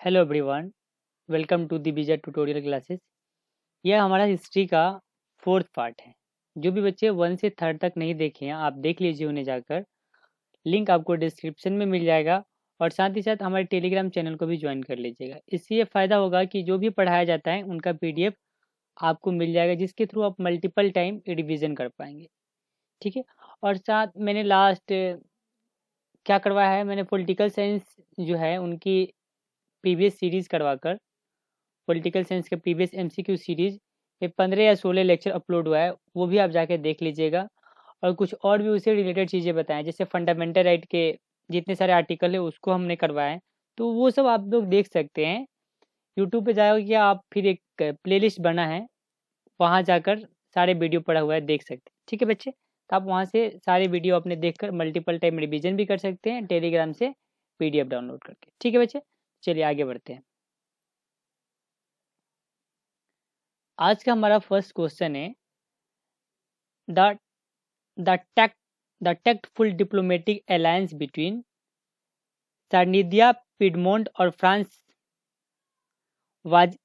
Hello everyone, welcome to the बीजा tutorial classes. यह हमारा हिस्ट्री का फोर्थ पार्ट है। जो भी बच्चे 1 से 3 तक नहीं देखे हैं आप देख लीजिए उन्हें जाकर। लिंक आपको डिस्क्रिप्शन में मिल जाएगा और साथ ही साथ हमारे टेलीग्राम चैनल को भी ज्वाइन कर लीजिएगा। इससे ये फ़ायदा होगा कि जो भी पढ़ाया जाता है उनका पीडीएफ आपको मिल जाएगा, जिसके थ्रू आप मल्टीपल टाइम रिविज़न कर पाएंगे। ठीक है। और साथ मैंने लास्ट क्या करवाया है, मैंने पॉलिटिकल साइंस जो है उनकी प्रीवियस सीरीज़ करवाकर पॉलिटिकल साइंस के प्रीवियस एमसीक्यू सीरीज ये 15 या 16 लेक्चर अपलोड हुआ है, वो भी आप जाके देख लीजिएगा। और कुछ और भी उससे रिलेटेड चीज़ें बताएं, जैसे फंडामेंटल राइट के जितने सारे आर्टिकल है उसको हमने करवाए, तो वो सब आप लोग देख सकते हैं। यूट्यूब पे जाओगे आप, फिर एक प्लेलिस्ट बना है, वहाँ जाकर सारे वीडियो पड़ा हुआ है, देख सकते हैं। ठीक है बच्चे, तो आप वहाँ से सारे वीडियो अपने देखकर मल्टीपल टाइम रिवीजन भी कर सकते हैं टेलीग्राम से पीडीएफ डाउनलोड करके। ठीक है बच्चे, चलिए आगे बढ़ते हैं। आज का हमारा फर्स्ट क्वेश्चन है the the tact the tactful diplomatic alliance between Sardinia, Piedmont और France was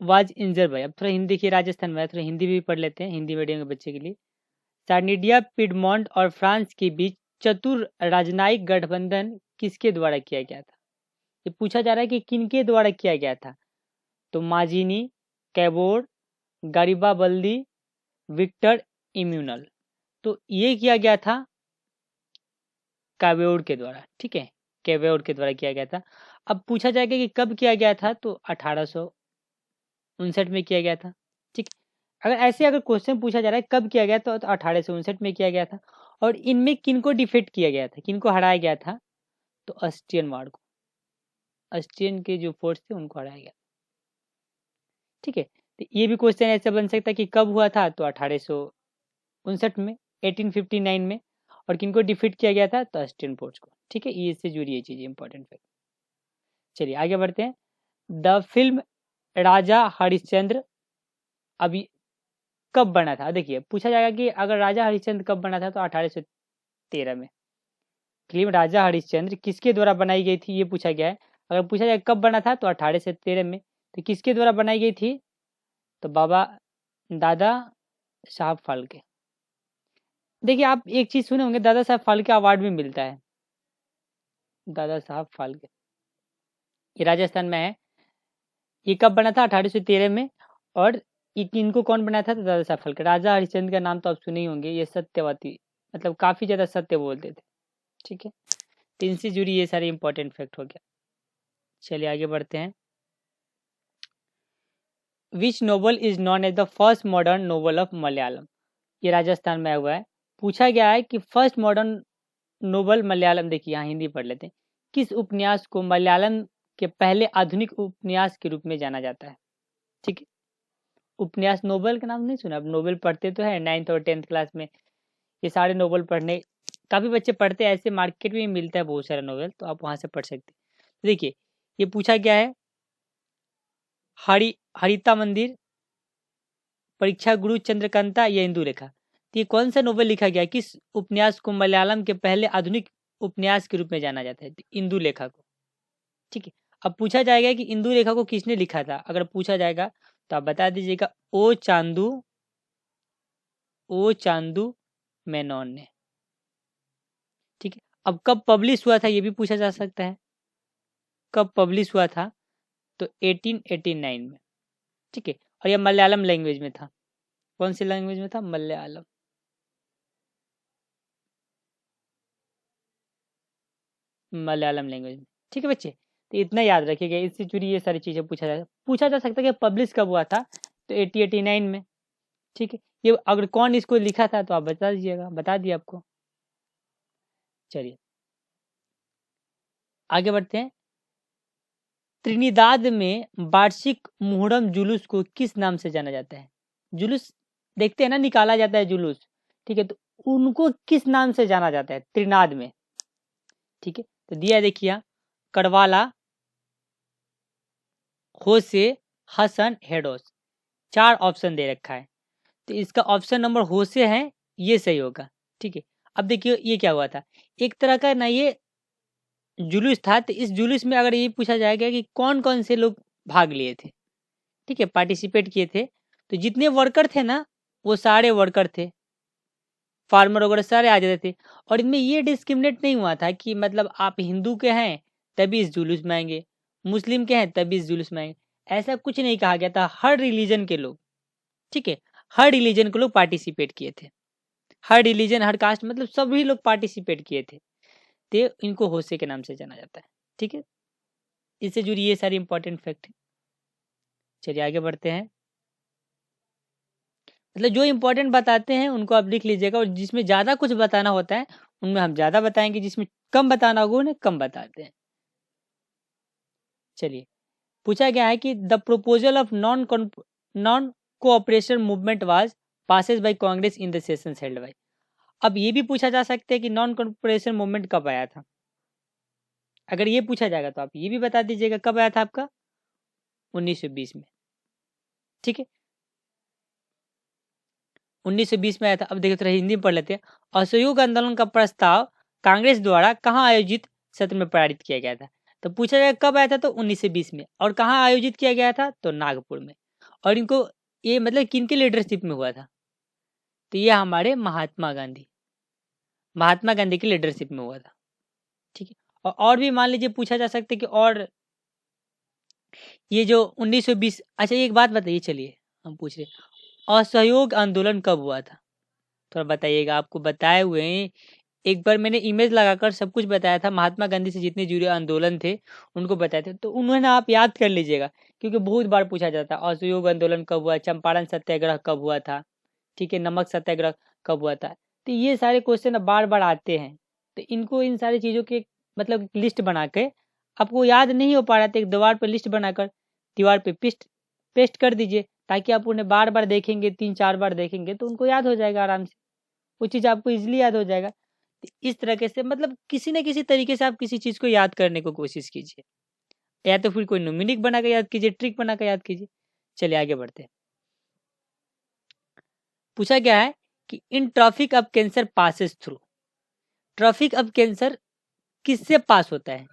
was engineered by. अब थोड़ा हिंदी की राजस्थान में, थोड़ा हिंदी भी पढ़ लेते हैं हिंदी मीडियम के बच्चे के लिए। सार्डिनिया, पिडमोंट और फ्रांस के बीच चतुर राजनयिक गठबंधन किसके द्वारा किया गया था? ये पूछा जा रहा है कि किनके द्वारा किया गया था। तो माजिनी, कैबोर, गारिबाल्दी, विक्टर इम्यूनल। तो ये किया गया था कावेउड के द्वारा। ठीक है, कैवेउड के द्वारा किया गया था। अब पूछा जाएगा कि कब किया गया था, तो 1859 में किया गया था। ठीक, अगर क्वेश्चन पूछा जा रहा है कब किया गया तो 1859 में किया गया था। और इनमें किनको डिफीट किया गया था, किनको हराया गया था, तो ऑस्ट्रियन वार को, ऑस्ट्रियन के जो फोर्स थे उनको हराया गया। ठीक है, तो ये भी क्वेश्चन ऐसा बन सकता है कि कब हुआ था, तो 1859 में, 1859 में। और किनको डिफीट किया गया था, तो ऑस्ट्रियन फोर्स को। ठीक है, ये इससे जुड़ी ये चीज़ इंपॉर्टेंट है। चलिए आगे बढ़ते हैं। द फिल्म राजा हरिश्चंद्र अभी कब बना था? देखिए पूछा जाएगा कि अगर राजा हरिश्चंद्र कब बना था, तो 1813 में। फिल्म राजा हरिश्चंद्र किसके द्वारा बनाई गई थी, ये पूछा गया है। अगर पूछा जाए कब बना था, तो 1813 में। तो किसके द्वारा बनाई गई थी, तो बाबा दादा साहब फाल्के। देखिए आप एक चीज सुने होंगे, दादा साहब फाल्के अवार्ड भी मिलता है, दादा साहब फाल्के। ये राजस्थान में है। ये कब बना था, 1813 में। और इनको कौन बनाया था, तो दादा साहब फाल्के। राजा हरिश्चंद्र का नाम तो आप सुने ही होंगे, ये सत्यवादी, मतलब काफी ज्यादा सत्य बोलते थे। ठीक है, तो इनसे जुड़ी ये सारे इंपॉर्टेंट फैक्ट हो गया। चलिए आगे बढ़ते हैं। Which novel is known as the first modern novel of Malayalam? ये राजस्थान में हुआ है। पूछा गया है कि फर्स्ट मॉडर्न नोवेल मलयालम, देखिए यहाँ हिंदी पढ़ लेते हैं। किस उपन्यास को मलयालम के पहले आधुनिक उपन्यास के रूप में जाना जाता है? ठीक है, उपन्यास, नोवेल का नाम नहीं सुना? अब नोवेल पढ़ते तो है 9th और 10th क्लास में, ये सारे नोवेल पढ़ने काफ़ी बच्चे पढ़ते हैं। ऐसे मार्केट में मिलता है बहुत सारा नोवेल, तो आप वहाँ से पढ़ सकते हैं। तो देखिए ये पूछा गया है हरिता मंदिर, परीक्षा गुरु चंद्रकांता या इंदु रेखा। तो ये कौन सा नोवेल लिखा गया, किस उपन्यास को मलयालम के पहले आधुनिक उपन्यास के रूप में जाना जाता है? तो इंदु लेखा को। ठीक है, अब पूछा जाएगा कि इंदु लेखा को किसने लिखा था, अगर पूछा जाएगा तो आप बता दीजिएगा ओ चांदू मेनन ने। ठीक है, अब कब पब्लिश हुआ था ये भी पूछा जा सकता है, कब पब्लिश हुआ था, तो 1889 में। ठीक है, और यह मलयालम लैंग्वेज में था। कौन सी लैंग्वेज में था, मलयालम, मलयालम लैंग्वेज में। ठीक है बच्चे, तो इतना याद रखिएगा, इससे जुड़ी ये सारी चीज़ें पूछा जा सकता है कि पब्लिश कब हुआ था, तो 1889 में। ठीक है, ये अगर कौन इसको लिखा था तो आप बता दीजिएगा, बता दिए आपको। चलिए आगे बढ़ते हैं। त्रिनिदाद में वार्षिक मुहर्रम जुलूस को किस नाम से जाना जाता है? जुलूस देखते हैं ना, निकाला जाता है जुलूस। ठीक है, तो उनको किस नाम से जाना जाता है त्रिनाद में? ठीक है, तो दिया देखिए, करवाला, होसे, हसन, हेडोस। 4 ऑप्शन दे रखा है, तो इसका ऑप्शन नंबर होसे है, ये सही होगा। ठीक है, अब देखिए ये क्या हुआ था, एक तरह का ना ये जुलूस था, तो इस जुलूस में अगर ये पूछा जाएगा कि कौन कौन से लोग भाग लिए थे, ठीक है, पार्टिसिपेट किए थे, तो जितने वर्कर थे ना वो सारे वर्कर थे, फार्मर वगैरह सारे आ जाते थे। और इनमें ये डिस्क्रिमिनेट नहीं हुआ था कि मतलब आप हिंदू के हैं तभी इस जुलूस में आएंगे, मुस्लिम के हैं तभी इस जुलूस में आएंगे, ऐसा कुछ नहीं कहा गया था। हर रिलीजन के लोग, ठीक है, हर रिलीजन के लोग पार्टिसिपेट किए थे, हर रिलीजन हर कास्ट मतलब सभी लोग पार्टिसिपेट किए थे, तो इनको होसे के नाम से जाना जाता है। ठीक है, इससे जुड़ी ये सारी इंपॉर्टेंट फैक्ट है। चलिए आगे बढ़ते हैं। मतलब जो इंपॉर्टेंट बताते हैं उनको आप लिख लीजिएगा, और जिसमें ज़्यादा कुछ बताना होता है उनमें हम ज़्यादा बताएंगे, जिसमें कम बताना होगा उन्हें कम बताते हैं। चलिए, पूछा गया है कि the proposal of non cooperation movement was passes by Congress in the session held by. अब ये भी पूछा जा सकता है कि नॉन कोऑपरेशन मूवमेंट कब आया था। अगर ये पूछा जाएगा तो आप ये भी बता दीजिएगा कब आया था आपका, 1920 में। ठीक है, 1920 में आया था। अब देखिए थोड़ा हिंदी में पढ़ लेते हैं। असहयोग आंदोलन का प्रस्ताव कांग्रेस द्वारा कहाँ आयोजित सत्र में पारित किया गया था। तो पूछा जाएगा कब आया था, तो 1920 में। और कहाँ आयोजित किया गया था, तो नागपुर में। और इनको ये मतलब किनके लीडरशिप में हुआ था, तो ये हमारे महात्मा गांधी की लीडरशिप में हुआ था। ठीक है, और भी मान लीजिए पूछा जा सकता है कि और ये जो 1920, अच्छा एक बात बताइए, चलिए हम पूछ रहे असहयोग आंदोलन कब हुआ था, थोड़ा बताइएगा। आपको बताए हुए हैं, एक बार मैंने इमेज लगाकर सब कुछ बताया था, महात्मा गांधी से जितने जुड़े आंदोलन थे उनको बताए थे, तो उन्होंने आप याद कर लीजिएगा, क्योंकि बहुत बार पूछा जाता है असहयोग आंदोलन कब हुआ, चंपारण सत्याग्रह कब हुआ था, ठीक है, नमक सत्याग्रह कब हुआ था। तो ये सारे क्वेश्चन बार बार आते हैं, तो इनको इन सारी चीज़ों के मतलब लिस्ट बना के, आपको याद नहीं हो पा रहा था, एक दीवार पर लिस्ट बनाकर दीवार पे पेस्ट पेस्ट कर दीजिए, ताकि आप उन्हें बार बार देखेंगे, 3-4 बार देखेंगे तो उनको याद हो जाएगा आराम से, वो चीज़ आपको इजीली याद हो जाएगा। तो इस तरीके से मतलब किसी न किसी तरीके से आप किसी चीज़ को याद करने को कोशिश कीजिए, या तो फिर कोई न्यूमेरिक बना के याद कीजिए, ट्रिक बना के याद कीजिए। चलिए आगे बढ़ते हैं। पूछा गया है कि in tropic of cancer passes through, tropic of cancer किससे पास होता है,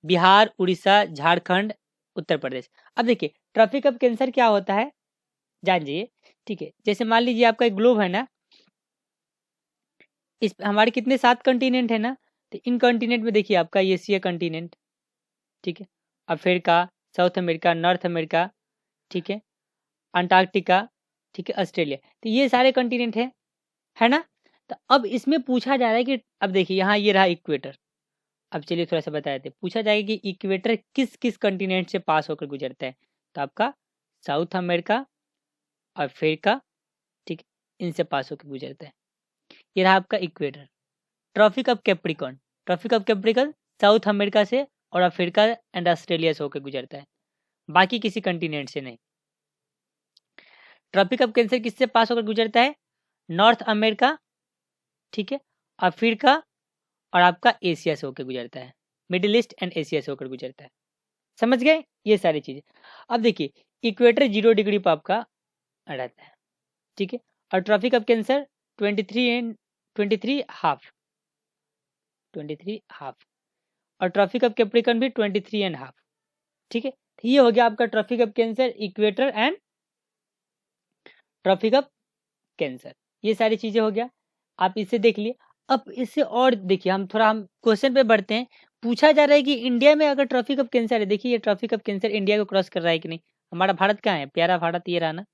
बिहार, उड़ीसा, झारखंड, उत्तर प्रदेश। अब देखिए ट्रॉफिक ऑफ कैंसर क्या होता है जानिए। ठीक है, जैसे मान लीजिए आपका एक ग्लोब है ना, इस हमारे कितने 7 कंटिनेंट है ना, तो इन कंटिनेंट में देखिए आपका एशिया कंटिनेंट, ठीक है, Africa, south America, north America, ठीक है, अंटार्कटिका, ठीक है, ऑस्ट्रेलिया, तो ये सारे कंटिनेंट है ना। तो अब इसमें पूछा जा रहा है कि अब देखिए यहाँ ये रहा इक्वेटर। अब चलिए थोड़ा सा बता देते हैं, पूछा जाएगा कि इक्वेटर किस किस कंटिनेंट से पास होकर गुजरता है, तो आपका साउथ अमेरिका, अफ्रीका, ठीक, इनसे पास होकर गुजरता है। ये रहा आपका equator. Tropic of Capricorn, tropic of Capricorn South America से और अफ्रीका एंड ऑस्ट्रेलिया से होकर गुजरता है, बाकी किसी कंटिनेंट से नहीं। ट्रॉपिक ऑफ कैंसर किससे पास होकर गुजरता है, नॉर्थ अमेरिका, ठीक है, अफ्रीका और आपका एशिया से होकर गुजरता है, मिडिल ईस्ट एंड एशिया से होकर गुजरता है। समझ गए ये सारी चीजें। अब देखिए इक्वेटर 0 डिग्री पर आपका रहता है, ठीक है, और ट्रॉपिक ऑफ कैंसर 23.5 और ट्रॉपिक ऑफ कैप्रिकॉर्न भी 23.5, ठीक है। तो ये हो गया आपका tropic of cancer, equator and tropic of cancer, ये सारी चीजें हो गया, आप इसे देख लिए। अब इससे और देखिए हम क्वेश्चन पे बढ़ते हैं। पूछा जा रहा है कि इंडिया में अगर ट्रॉपिक ऑफ कैंसर है, देखिए ये ट्रॉपिक ऑफ कैंसर इंडिया को क्रॉस कर रहा है कि नहीं, हमारा भारत कहाँ है, प्यारा भारत ये रहा ना,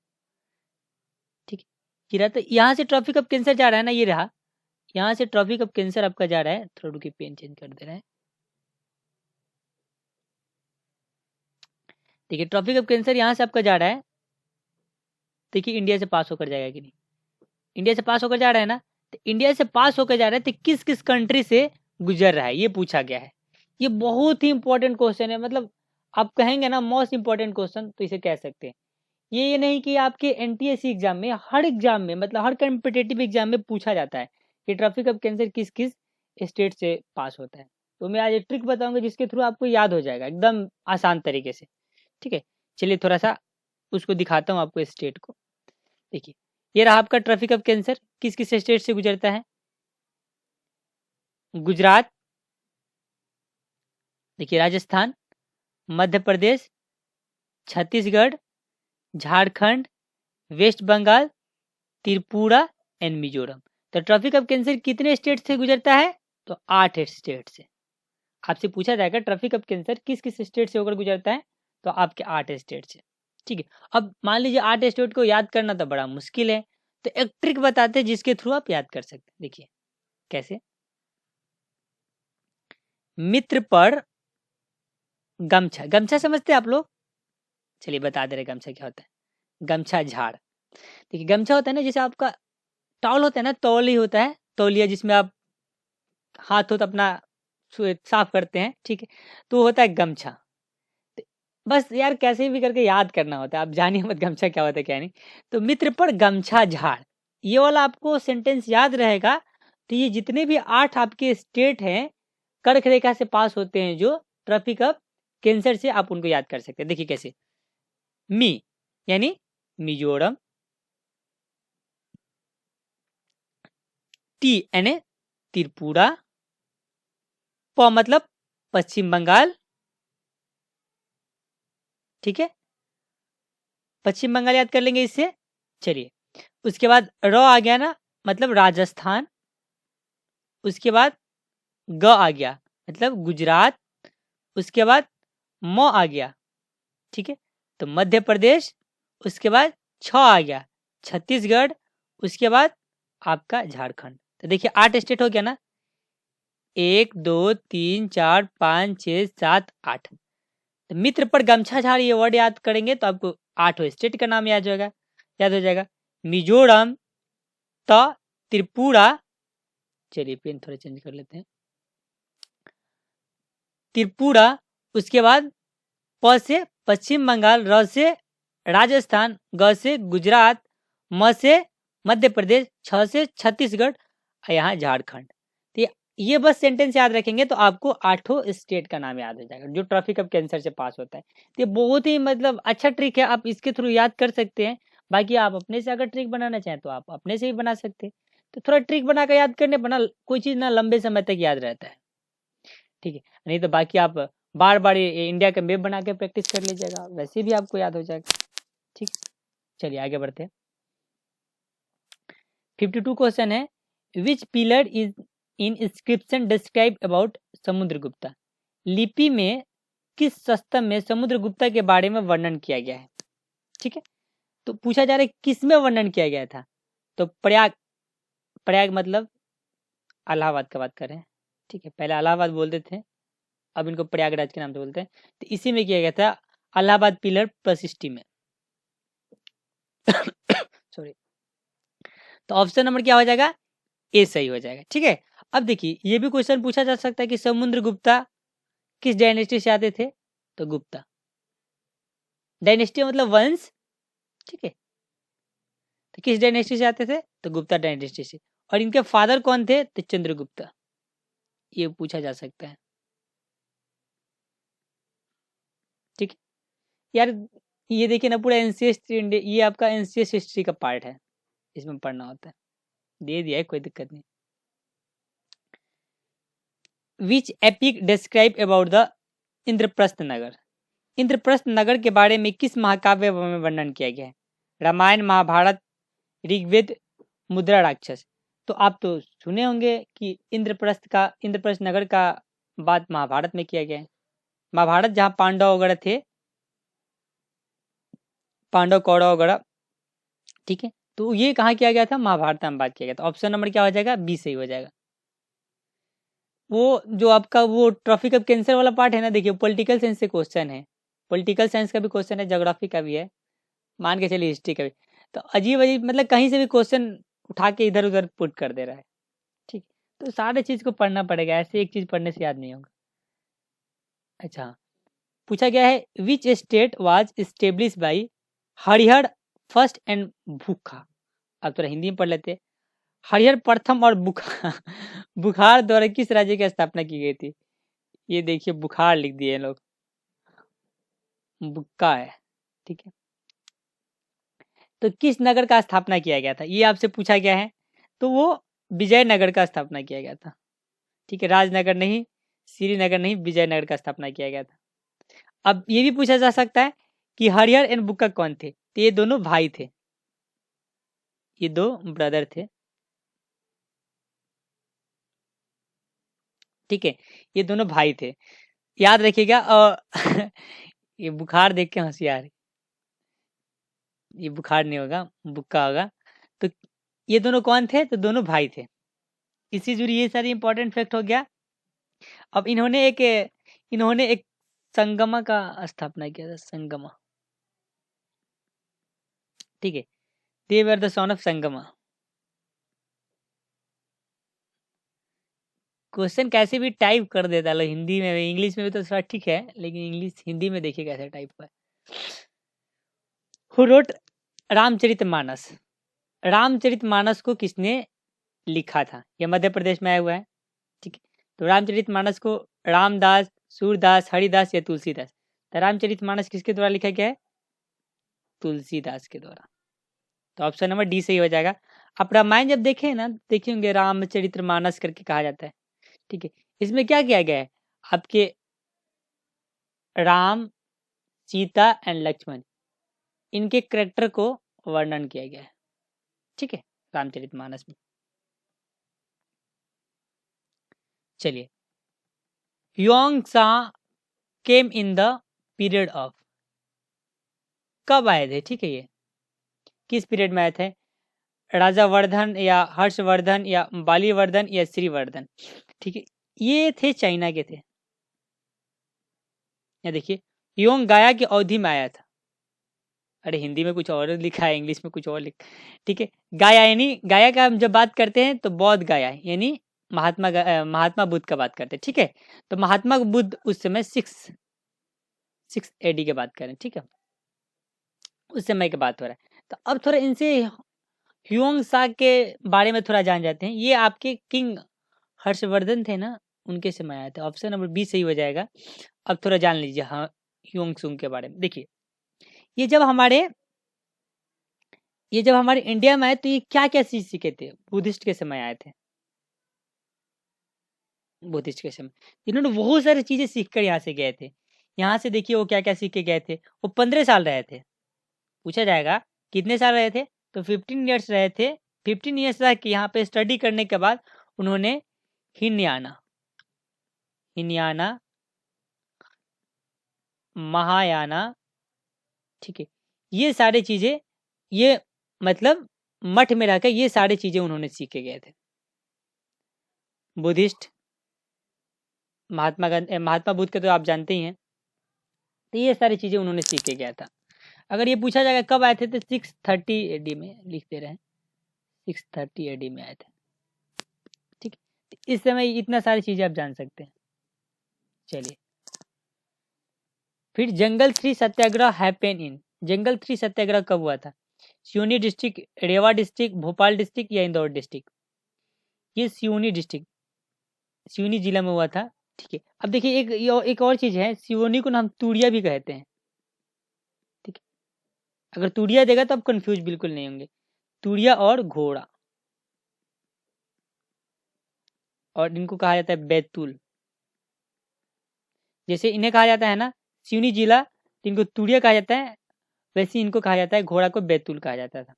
ठीक है, ये रहा। तो यहाँ से ट्रॉपिक ऑफ कैंसर जा रहा है ना, ये रहा, यहाँ से ट्रॉपिक ऑफ कैंसर आपका जा रहा है, थोड़ा रुकिए पेन चेंज कर दे रहे हैं। देखिए ट्रॉपिक ऑफ कैंसर यहाँ से आपका जा रहा है, देखिए इंडिया से पास होकर जाएगा कि नहीं, इंडिया से पास होकर जा रहा है ना, तो इंडिया से पास होकर जा रहा है तो किस किस कंट्री से गुजर रहा है, ये पूछा गया है। ये बहुत ही इंपॉर्टेंट क्वेश्चन है, मतलब आप कहेंगे ना मोस्ट इंपॉर्टेंट क्वेश्चन, तो इसे कह सकते हैं। ये नहीं कि आपके एनटीएससी एग्जाम में, हर एग्जाम में, मतलब हर कॉम्पिटेटिव एग्जाम में पूछा जाता है कि ट्रॉपिक ऑफ कैंसर किस किस स्टेट से पास होता है। तो मैं आज एक ट्रिक बताऊंगा जिसके थ्रू आपको याद हो जाएगा एकदम आसान तरीके से, ठीक है। चलिए थोड़ा सा उसको दिखाता हूँ आपको स्टेट को। देखिए ये रहा आपका ट्रॉपिक ऑफ कैंसर, किस किस स्टेट से गुजरता है, गुजरात, देखिए राजस्थान, मध्य प्रदेश, छत्तीसगढ़, झारखंड, वेस्ट बंगाल, त्रिपुरा एंड मिजोरम। तो ट्रॉपिक ऑफ कैंसर कितने स्टेट से गुजरता है? तो 8 स्टेट से। आपसे पूछा जाएगा ट्रॉपिक ऑफ कैंसर किस किस स्टेट से होकर गुजरता है, तो आपके 8 स्टेट से। ठीक है, अब मान लीजिए 8 स्टेट को याद करना तो बड़ा मुश्किल है, तो एक ट्रिक बताते हैं जिसके थ्रू आप याद कर सकते हैं। देखिए कैसे। मित्र पर गमछा, गमछा समझते हैं आप लोग? चलिए बता दे रहे गमछा क्या होता है। गमछा झाड़। देखिए गमछा होता है ना, जैसे आपका टॉवल होता है ना, तौली होता है, तौलिया जिसमें आप हाथ होता अपना साफ करते हैं, ठीक है, तो होता है गमछा। तो बस यार कैसे भी करके याद करना होता है, आप जानिए मत गमछा क्या होता है क्या नहीं। तो मित्र पर गमछा झाड़, ये वाला आपको सेंटेंस याद रहेगा। तो ये जितने भी 8 आपके स्टेट हैं कर्क रेखा से पास होते हैं जो ट्रॉपिक ऑफ कैंसर से, आप उनको याद कर सकते हैं। देखिए कैसे। मी यानी मिजोरम, टी यानी त्रिपुरा, प मतलब पश्चिम बंगाल, ठीक है, पश्चिम बंगाल याद कर लेंगे इससे। चलिए उसके बाद र आ गया ना, मतलब राजस्थान। उसके बाद ग आ गया मतलब गुजरात। उसके बाद म आ गया, ठीक है, तो मध्य प्रदेश। उसके बाद छ आ गया छत्तीसगढ़। उसके बाद आपका झारखंड। तो देखिए 8 स्टेट हो गया ना, 1 2 3 4 5 6 7 8। तो मित्र पर गमछा झाड़ ये वर्ड याद करेंगे तो आपको 8 स्टेट का नाम याद हो जाएगा। मिजोरम, त त्रिपुरा, चलिए पेन थोड़ा चेंज कर लेते हैं, त्रिपुरा। उसके बाद प से पश्चिम बंगाल, र से राजस्थान, ग से गुजरात, म से मध्य प्रदेश, छ से छत्तीसगढ़, यहाँ झारखंड। तो ये बस सेंटेंस याद रखेंगे तो आपको 8 स्टेट का नाम याद हो जाएगा जो ट्रॉपिक ऑफ कैंसर से पास होता है। तो ये बहुत ही मतलब अच्छा ट्रिक है, आप इसके थ्रू याद कर सकते हैं। बाकी आप अपने से अगर ट्रिक बनाना चाहें तो आप अपने से भी बना सकते हैं। तो थोड़ा ट्रिक बनाकर याद करने पर ना कोई चीज़ ना लंबे समय तक याद रहता है, ठीक है। नहीं तो बाकी आप बार बार ये इंडिया का मैप बना के प्रैक्टिस कर लीजिएगा, वैसे भी आपको याद हो जाएगा, ठीक। चलिए आगे बढ़ते हैं। 52 क्वेश्चन है, which pillar is in inscription describe about Samudragupta. लिपि में किस स्तंभ में समुद्रगुप्ता के बारे में वर्णन किया गया है, ठीक है। तो पूछा जा रहा है किस में वर्णन किया गया था, तो प्रयाग, प्रयाग मतलब इलाहाबाद का बात कर रहे हैं, ठीक है। पहले इलाहाबाद बोलते थे, अब इनको प्रयागराज के नाम से बोलते हैं। तो इसी में किया गया था, इलाहाबाद पिलर प्रशिष्टि में। सॉरी। तो ऑप्शन नंबर क्या हो जाएगा, ए सही हो जाएगा, ठीक है। अब देखिए ये भी क्वेश्चन पूछा जा सकता है कि समुद्रगुप्ता किस डायनेस्टी से आते थे, तो गुप्ता डायनेस्टी मतलब वंश, ठीक है। तो किस डायनेस्टी से आते थे, तो गुप्ता डायनेस्टी से। और इनके फादर कौन थे, तो चंद्रगुप्ता, ये पूछा जा सकता है, ठीक है। यार ये देखिए ना पूरा एनसीएस, ये आपका एनसीएस हिस्ट्री का पार्ट है, इसमें पढ़ना होता है, दे दिया है कोई दिक्कत नहीं। Which epic describe about the Indraprastha Nagar. Indraprastha Nagar के बारे में किस महाकाव्य में वर्णन किया गया है, रामायण, महाभारत, ऋग्वेद, मुद्रा राक्षस। तो आप तो सुने होंगे कि इंद्रप्रस्थ नगर का बात महाभारत में किया गया है। महाभारत जहाँ पांडव वगैरह थे, पांडव कौरव वगैरह, ठीक है, तो ये कहाँ किया गया था, महाभारत में बात किया गया था। ऑप्शन नंबर क्या हो जाएगा, बी सही हो जाएगा। वो जो आपका वो ट्रॉपिक ऑफ कैंसर वाला पार्ट है ना, देखिए पॉलिटिकल साइंस से क्वेश्चन है, पॉलिटिकल साइंस का भी क्वेश्चन है, ज्योग्राफी का भी है, मान के चलिए हिस्ट्री का भी। तो अजीब अजीब मतलब कहीं से भी क्वेश्चन उठा के इधर उधर पुट कर दे रहा है, ठीक। तो सारे चीज को पढ़ना पड़ेगा, ऐसे एक चीज पढ़ने से याद नहीं होगा। अच्छा, पूछा गया है which state was establish by Harihar first and भूखा। अब थोड़ा हिंदी में पढ़ लेते हैं। हरिहर प्रथम और बुखार बुखार द्वारा किस राज्य की स्थापना की गई थी। ये देखिए बुखार लिख दिए हैं लोग, बुक्का है, ठीक है। तो किस नगर का स्थापना किया गया था, ये आपसे पूछा गया है। तो वो विजयनगर का स्थापना किया गया था, ठीक है, राजनगर नहीं, श्रीनगर नहीं, विजयनगर का स्थापना किया गया था। अब ये भी पूछा जा सकता है कि हरिहर एंड बुक्का कौन थे? तो ये दोनों भाई थे, ये दो ब्रदर थे। ठीक है, ये दोनों भाई थे, याद रखिएगा। ये बुखार देख के हंसी आ रही, ये बुखार नहीं होगा, बुक्का होगा। तो ये दोनों कौन थे? तो दोनों भाई थे। इसी जुड़ी ये सारी इंपॉर्टेंट फैक्ट हो गया। अब इन्होंने एक संगमा का स्थापना किया था, संगमा। ठीक है, they were the son of Sangma. Question कैसे भी टाइप कर देता लो, हिंदी में भी इंग्लिश में भी तो थोड़ा ठीक है, लेकिन इंग्लिश हिंदी में देखिए कैसे टाइप हुआ है। Who wrote Ramcharitmanas? रामचरितमानस को किसने लिखा था? यह मध्य प्रदेश में आया हुआ है। ठीक है, तो रामचरितमानस को रामदास, सूरदास, हरिदास या तुलसीदास? तो रामचरितमानस किसके द्वारा लिखा गया है? तुलसीदास के द्वारा। तो ऑप्शन नंबर डी सही हो जाएगा। आप रामायण जब देखें ना, देखे होंगे रामचरितमानस करके कहा जाता है। ठीक है, इसमें क्या किया गया है? आपके राम, सीता एंड लक्ष्मण, इनके करेक्टर को वर्णन किया गया है। ठीक है, रामचरितमानस में। चलिए, ह्यूआंग सांग केम इन द पीरियड ऑफ, कब आए थे? ठीक है, ये किस पीरियड में आए थे? राजा वर्धन या हर्षवर्धन या बालीवर्धन या श्रीवर्धन? ठीक है, ये थे चाइना के थे। या देखिए, योंग गाया की अवधि में आया था। अरे हिंदी में कुछ और लिखा है, इंग्लिश में कुछ और लिखा। ठीक है, गाया यानी गाया का हम जब बात करते हैं तो बौद्ध गाया यानी महात्मा बुद्ध का बात करते हैं। ठीक है, तो महात्मा बुद्ध उस समय 6 AD के बात करें। ठीक है, उस समय की बात हो रहा है। तो अब थोड़ा इनसे ह्यूआंग सांग के बारे में थोड़ा जान जाते हैं। ये आपके किंग हर्षवर्धन थे ना, उनके समय आया था। ऑप्शन नंबर बी सही हो जाएगा। अब थोड़ा जान लीजिए हाँ ह्यूआंग सांग के बारे में। देखिए, ये जब हमारे इंडिया में आए तो ये क्या क्या चीज सीखे थे? बुद्धिस्ट के समय आए थे, बुद्धिस्ट के समय। इन्होंने बहुत सारी चीजें सीख कर यहाँ से गए थे। यहाँ से देखिए वो क्या क्या सीख के गए थे। वो 15 साल रहे थे। पूछा जाएगा कितने साल रहे थे, तो 15 ईयर्स रहे थे। 15 ईयर्स रह के यहाँ पे स्टडी करने के बाद उन्होंने हिनयाना, महायाना, ठीक है, ये सारी चीजें, ये मतलब मठ में रहकर ये सारी चीजें उन्होंने सीख के गए थे। बुद्धिस्ट, महात्मा बुद्ध के तो आप जानते ही हैं। तो ये सारी चीजें उन्होंने सीख के गया था। अगर ये पूछा जाएगा कब आए थे, तो 630 AD में लिख दे रहे हैं, 630 AD में आए थे। ठीक है, इस समय इतना सारी चीजें आप जान सकते हैं। चलिए, फिर जंगल 3 सत्याग्रह हैपेन इन, जंगल 3 सत्याग्रह कब हुआ था? सिवनी डिस्ट्रिक्ट, रेवा डिस्ट्रिक्ट, भोपाल डिस्ट्रिक्ट या इंदौर डिस्ट्रिक्ट? ये सिवनी डिस्ट्रिक्ट, सिवनी जिला में हुआ था। ठीक है, अब देखिए एक और चीज है, सिवनी को ना हम तूड़िया भी कहते हैं। ठीक है, अगर तूड़िया देगा तो आप कंफ्यूज बिल्कुल नहीं होंगे। तूड़िया और घोड़ा, और इनको कहा जाता है बैतूल। जैसे इन्हें कहा जाता है ना सिवनी जिला, तो इनको तूड़िया कहा जाता है, वैसे इनको कहा जाता है घोड़ा को बैतूल कहा जाता था।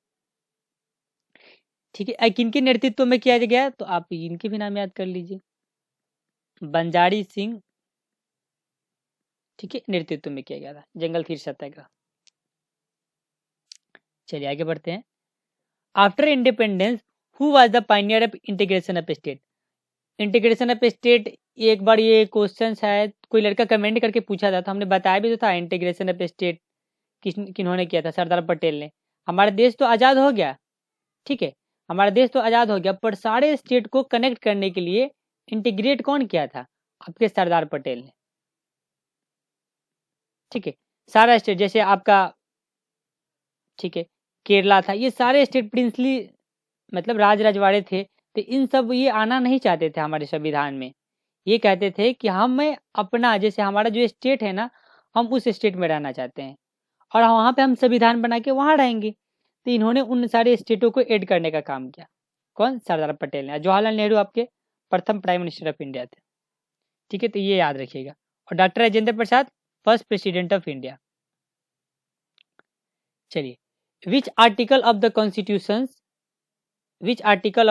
ठीक है, किनके नेतृत्व में किया गया? तो आप इनके भी नाम याद कर लीजिए, बंजारी सिंह, ठीक है, नेतृत्व में किया गया था जंगल 3 सत्याग्रह। चलिए आगे बढ़ते हैं। After independence who was the Pioneer of integration of state? Integration of state, एक बार ये क्वेश्चन शायद कोई लड़का कमेंट करके पूछा था, तो हमने बताया भी तो था इंटीग्रेशन ऑफ स्टेट किन्होंने किया था? सरदार पटेल ने। हमारा देश तो आज़ाद हो गया, ठीक है, हमारा देश तो आज़ाद हो गया, पर सारे स्टेट को कनेक्ट करने के लिए इंटीग्रेट कौन किया था? आपके सरदार पटेल ने। ठीक है, सारा स्टेट जैसे आपका, ठीक है, केरला था, ये सारे स्टेट प्रिंसली मतलब राज रजवाड़े थे, तो इन सब ये आना नहीं चाहते थे हमारे संविधान में। ये कहते थे कि हमें अपना, जैसे हमारा जो स्टेट है ना, हम उस स्टेट में रहना चाहते हैं और वहाँ पे हम संविधान बना के वहाँ रहेंगे। तो इन्होंने उन सारे स्टेटों को ऐड करने का काम किया। कौन? सरदार पटेल ने। जवाहरलाल नेहरू आपके प्रथम प्राइम मिनिस्टर ऑफ इंडिया थे। ठीक है, तो ये याद रखिएगा। और doctor Rajendra Prasad first president of India. चलिए, which article of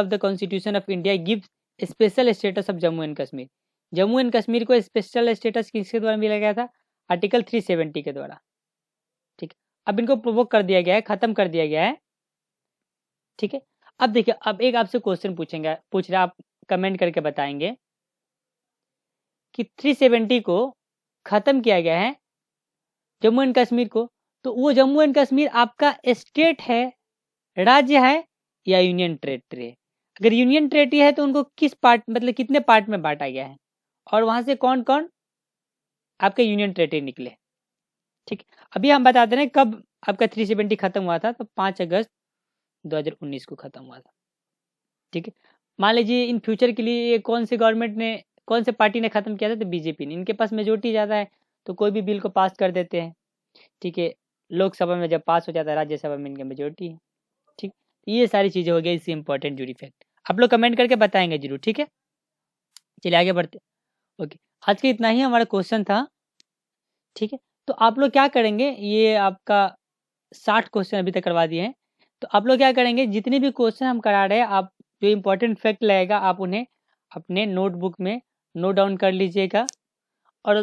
the constitution of India gives special status of Jammu and Kashmir. Jammu and Kashmir को स्पेशल स्टेटस किसके द्वारा मिला गया था? आर्टिकल 370 के द्वारा। ठीक है, अब इनको प्रोवोक कर दिया गया है, खत्म कर दिया गया है। ठीक है, अब देखिए, अब एक आपसे क्वेश्चन पूछ रहा, आप कमेंट करके बताएंगे कि 370 को खत्म किया गया है जम्मू एंड कश्मीर को, तो वो जम्मू एंड कश्मीर आपका स्टेट है, राज्य है, या यूनियन टेरेटरी है? अगर यूनियन टेरेटरी है तो उनको किस पार्ट, मतलब कितने पार्ट में बांटा गया है, और वहां से कौन कौन आपके यूनियन टेरेटरी निकले? ठीक, अभी हम बता दे रहे हैं कब आपका 370 खत्म हुआ था, तो 5 अगस्त 2019 को खत्म हुआ था। ठीक है, मान लीजिए इन फ्यूचर के लिए कौन से गवर्नमेंट ने, कौन से पार्टी ने खत्म किया था? तो बीजेपी ने। इनके पास मेजोरिटी ज़्यादा है, तो कोई भी बिल को पास कर देते हैं। ठीक है, लोकसभा में जब पास हो जाता है, राज्यसभा में इनकी मेजोरिटी है। ठीक, ये सारी चीज़ें हो गई इससे इंपॉर्टेंट जूरी फैक्ट। आप लोग कमेंट करके बताएंगे जरूर। ठीक है, चलिए आगे बढ़ते। ओके, आज के इतना ही हमारा क्वेश्चन था। ठीक है, तो आप लोग क्या करेंगे, ये आपका 60 क्वेश्चन अभी तक करवा दिए हैं, तो आप लोग क्या करेंगे, जितने भी क्वेश्चन हम करा रहे हैं, आप जो इम्पोर्टेंट फैक्ट लगेगा आप उन्हें अपने नोटबुक में नोट डाउन कर लीजिएगा, और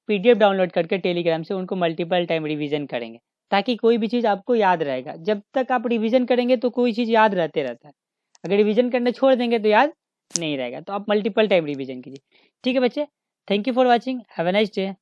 पीडीएफ डाउनलोड करके टेलीग्राम से उनको मल्टीपल टाइम रिवीजन करेंगे, ताकि कोई भी चीज़ आपको याद रहेगा। जब तक आप रिवीजन करेंगे तो कोई चीज़ याद रहता है, अगर रिवीजन करने छोड़ देंगे तो याद नहीं रहेगा। तो आप मल्टीपल टाइम रिवीजन कीजिए। ठीक है बच्चे, thank you for watching, have a nice day.